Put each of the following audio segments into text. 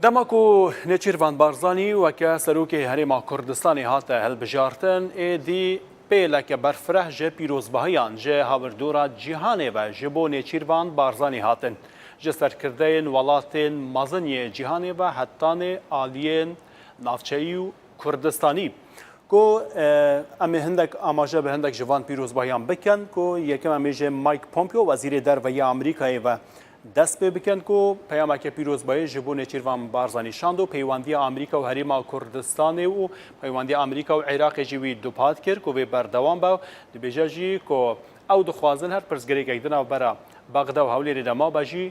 دمکو نچیروان بارزانی وکه سروک هریما کردستانی هاته هلبجارتن ایدی پیلک برفره جه پیروزبهیان جه هاوردورا جیهانه و جبو نچیروان بارزانی هاتن جه سرکردین ولاتین مزنی جیهانه و حتان آلین نافچهی کردستانی کو امی هندک آماجه به هندک جوان پیروزبهیان بکن کو یکم امیجه مایک پومپیو وزیر دروی آمریکای و دست پێ بکەن و پەیامێکی پیرۆزبایی ji بۆ نێچیروان بارزانی شاند و پەیوەندی ئەمریکا و هەرێما کوردستانê و پەیوەندی ئەمریکا و عێراقێکی وی دووپات کرد و بێ بەردەوام بە دەبێژە ژی کۆ ئەو دخوازن هەر پرسگرێکێک دناو بەرە بەغدا و هەولێری دەما بەژی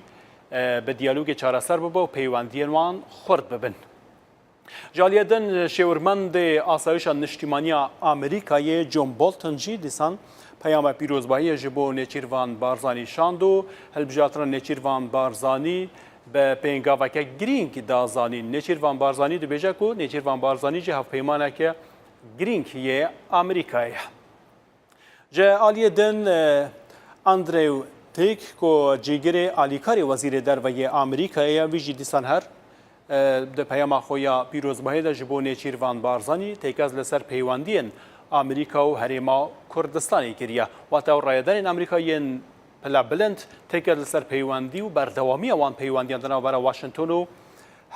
بە دیالۆگی چارەسەر ببە و پەیوەندیان وان خورد ببن. جالیەدن شێورمەندê ئاسایشا نیشتیمانیە ئەمریکایê جۆن بۆلتن jî دیسان پیام پیروزبایی جبو نچیروان بارزانی شاندو هلبجاتران نچیروان بارزانی به پینگاوکه گرینگ دازانی نچیروان بارزانی دو بیجه کو نچیروان بارزانی جه هف پیمانه که گرینگ یه امریکای جه آلیه دن اندریو تیک کو جیگر آلیکاری وزیر دروی امریکای ویجی دیسان هر ده پیام خویا پیروزبایی ده جبو نچیروان بارزانی تیکاز لسر پیواندین ئەمریکا و هەرێما کوردستانی کردە واتە ڕایەدارین ئەمریکاییان پلا بلند تێکە لەسەر پەیوەندی و بەردەوامی ئەوان پەیوەندیان دەناوبەرە واشنگتن و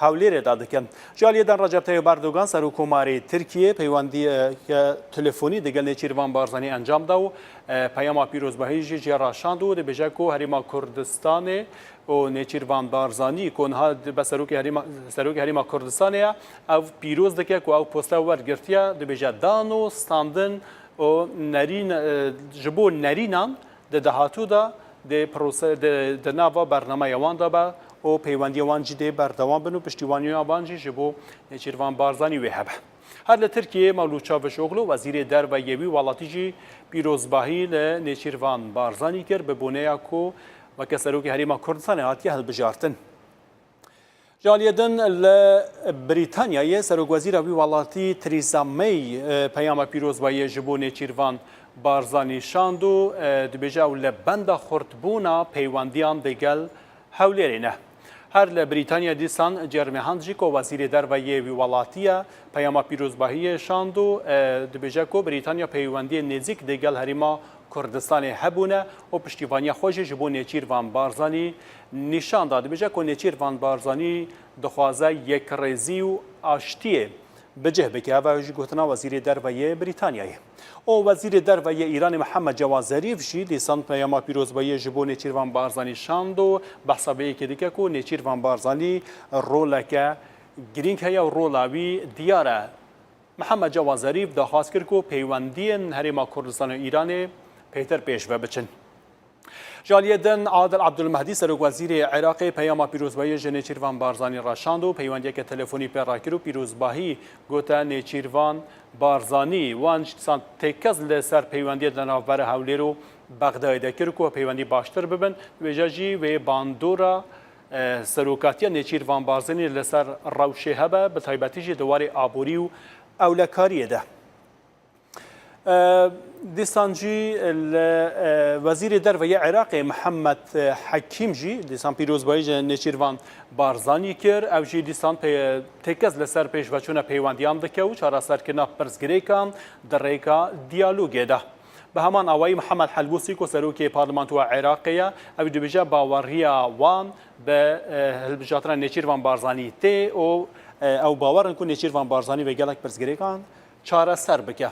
هەولێرێدا دەکەن. جالیەدان ڕەجەب تایب ئەردۆغان سەرۆکۆماری تورکیە پەیوەندی تەلەفۆنی دەگەل نێچیروان بارزانی ئەنجامدا و پەیاما پیرۆزبەهەیژی جێڕاشاند و دەبێژە کۆ هەرێما کوردستانê و نێچیروان بارزانی کۆنها بە سەرۆکی هەرێما کوردستانەیە ئەو پیرۆز دەکە و ئەو پۆستە وەرگرتیە دەبێژە دان و ستاندن و ji bo nêrînan di dahatû da di nava bernamaya wan da be û peywendiya wan jî dê berdewam bin û piştîwaniya wan jî ji bo nêçîrvan barzanî wê hebe. Her li Tirkiyeyê Mevlût Çavuşoğlu wezîrê derveyê wî welatî jî pîrozbahî li nêçîrvan barzanî kir bi boneya ku weke serokê herêma Kurdistanê hatiye hilbijartin. جالیدن لبریتانیای سروگوزیر وی ولاتی تریزا می پیام پیروزبایی جبو نچیروان بارزانی شاندو دبیجه و لبند خورتبونا پیوندیان دگل هولرینه. هر لبریتانیا دیسان جرمهان جیکو وزیر دروی وی ولاتیه پیام پیروزبایی شاندو دبیجه کو بریتانیا پیوندی نزیک دگل هریما کردستان هبونه و پشتیبانی خوش جبو نچیروان بارزانی نشان داده بجه که نچیروان بارزانی دخوازه یک ریزی و آشتیه بجه بکه و گوتنا وزیر دروی بریتانیایی او وزیر دروی ایران محمد جواد ظریف جی دیسان پیام پیروزبایی جبو نچیروان بارزانی شاندو بحثا به یکی دیگه که نچیروان بارزانی رولکه گرینگ هیا و رولاوی دیاره محمد جواد ظریف دخواست کرد که پیوندین هریما کردستان و ایران پیتر پیش و بچن. جالیدن عادل عبدالمهدی سروک وزیر عراقی پیام پیروزبایی نێچیروان بارزانی راشاند و پەیوەندیەکە تەلەفۆنی پێڕاکرد و پیرۆزباهی گوتە نێچیروان بارزانی وان تێکەس لەسەر پەیوەندیە لەناوبەرە هەولێر و بەغدای دەکرد و پەیوەندی باشتر ببن وێژەژی وێ باندۆرە سەرۆکاتیە نێچیروان بارزانی لەسەر ڕەوشێ هەبە بە تایبەتیژی دەواری ئابووری و ئەولەکاریەدا. دیسان جی وزیر دروی عراقی محمد حکیم جی دیسان پیروزبایی نێچیروان بارزانی کرد او جی دیسان تکز لسر پیش و چون پیوندیان دکه و چارەسەرکردنا پرسگرێکان دەڕێکا دیالۆگێدا. به همان ئەوەی محمد حلبوسی کۆ سەرۆکی پارلمانتوە عێراقیە ئەو دەبێژە باوەڕیە وان بە هەلبژاتران نێچیروان بارزانی تێ و ئەو باوەڕن کو نێچیروان بارزانی بە گەلک پرسگرێکان چارەسەر بکە.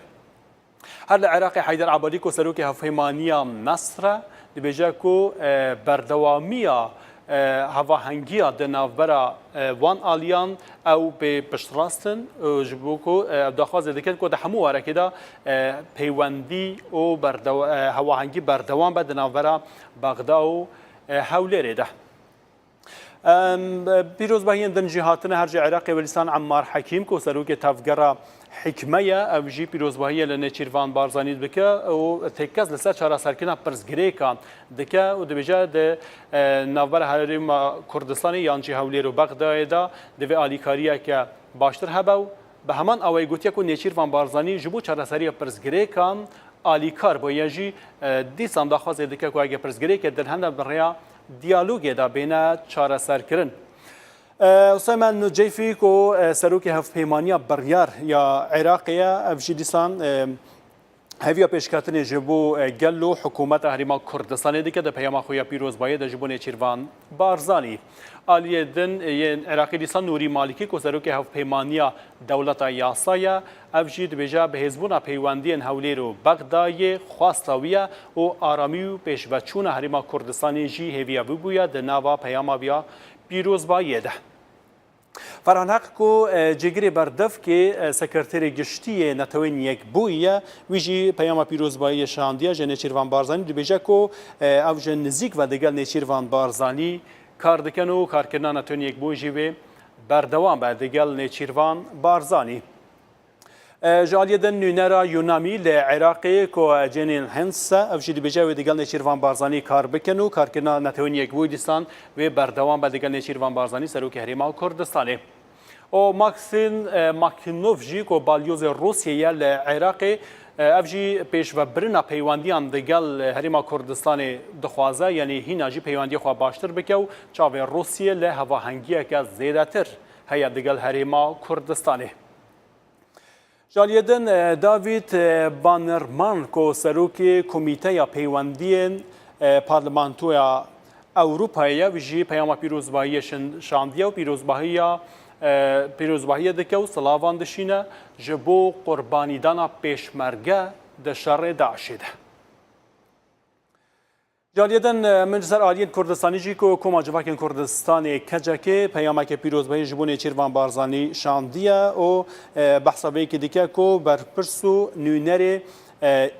هر لعراقی حیدر عبادی کو سروکی هفهمانیا نصر دبیجه کو بردوامیا هواهنگیا دناوبرا وان آلیان او به پشتراستن جبو کو دخواست دکت کو دحمو ورکدا پیوندی او هواهنگی بردوام به دناوبرا بغدا و هولری ده. پیروزبایی دن جهاتنا هرج عراقی ولیسان عمار حکیم کو سروکی تفگرا حکمه او جی پیروزبایی لنێچیروان بارزانی بکه و تکز لسر چارەسەرکردنا پرسگرێکان دکه و دبیجه ده ناوبەر هەرێما کوردستانی یانجی هەولێر و بەغدایدا دوی ئالیکاریە که باشتر هەبە و به همان ئەوەی گوتیە کو نێچیروان بارزانی ji bo چارەسەریە پرسگرێکان ئالیکار بۆ یەژی دیسان داخوازێ دکه کو ئەگە پرسگرێکێ دەرهەندە بڕێیا دیالۆگێدا بینە چارەسەرکردن. سیمان نجیفی که سروک هفپیمانی بریار یا عراقیه افجیدیسان هەویە پێشکەوتنێ ji بۆ gel و حکوومەتە هەریما کوردستانê dike di peyama xwe ya pîrozbayê de ji bo Nêçîrvan Barzanî. Aliyê din yên Iraqê dîsan Nûrî Malîkî ku serokê hevpeymaniya dewleta yasa ye, ev jî dibêje bihêzbûna peywendiyên Hewlêr û Bexdayê xwasta wî ye û aramî û pêşveçûna herêma Kurdistanê jî hêviya bibûye di nava peyama ya pîrozbayê de. فرهان حق کو جگری بردف که سکرتری گشتی نتوین یک بویه ویجی پیام پیروزبایی شاندیه جن نێچیروان بارزانی دبیجه کو او جن نزیک و دگل نێچیروان بارزانی کار دکن و کارکردن نتوین یک بوی جیوه بردوام به دگل نێچیروان بارزانی. جالیدن نونرا یونامی لعراقی کو جنین هنسا افجی دبیجه و دگل نێچیروان بارزانی کار بکن و کارکردن نتوین یک بوی دیستان و بردوام به دگل نێچیروان بارزانی سروک هریما کردستانه. و ماکسین ماکینوف جی کو بالیوز روسیه لعراقی افجی پیش و برنا پیوندیان دگل هریما کردستان دخوازه یعنی هینا جی پیوندی خو باشتر بکو چاوی روسیه له هواهنگیه که زیاده تر هيا دگل هریما کردستانه. جالیدن داوید بانرمان کو سروکی کمیته پیوندین پارلمانتویا اروپایی ویجی پیام پیروزبایی شاندیه و پیروزبایی دکه و سلاوان دشینه جبو قربانیدانا پیشمرگه ده شر داعشی ده. جالیدن منجسر آلیین کردستانی جی کو کما جواکن کردستانی کجاکه پیامک پیروزبایی جبو نێچیروان بارزانی شاندیه و بحثا وی که دیگه کو برپرسو نونر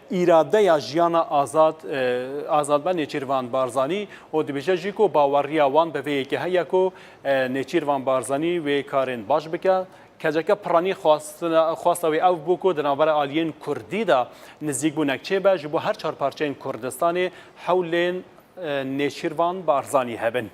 ایراده یا جیانا آزاد به نێچیروان بارزانی و دبیجه جی کو باوریا وان به وی که هیا کو نێچیروان بارزانی و کارن باش بکه کجاکه پرانی خواسته و او بوکو دنابر آلیین کردی دا نزدیک بو نکچه به جبو هر چهار پارچه کردستان حولین نێچیروان بارزانی هبن.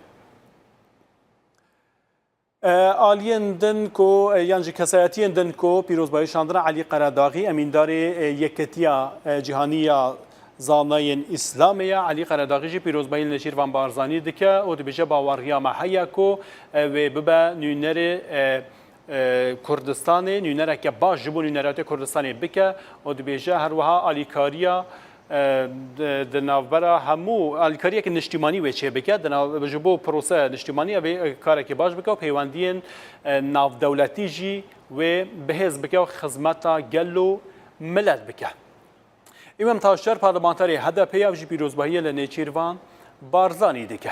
آلیین دن کو یعنی کسایتین دن کو پیروزبایی شاندنا علی قراداغی امیندار یکتیا جهانیه زاناین اسلامیه علی قراداغی جی پیروزبایی نێچیروان بارزانی دکه و دبیجه باوریا محیا کو و ببه نونر کردستان نونره که باش جبو نونرات کردستان بکه و دبیجه هر وها آلیکاریا دنابرا همو آلیکاریا که نشتیمانی وچه بکه دناب جبو پروسه نشتیمانی و کاری که باش بکه و پیوندین ناو دولتی جی و بهز بکه و خدمتا گلو ملت بکه. امام تاشر پارلمانتاری هدپی او جی پیروزبایی لنێچیروان بارزانی دکه.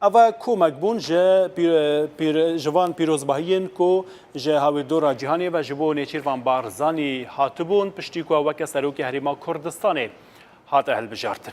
اوا کمک بون جوان پیروزباهیین کو جه هاوی دورا جهانی و جبو نێچیروان بارزانی هاتبون پشتی کو وک سروک هریما کردستان هات هل بجارتن.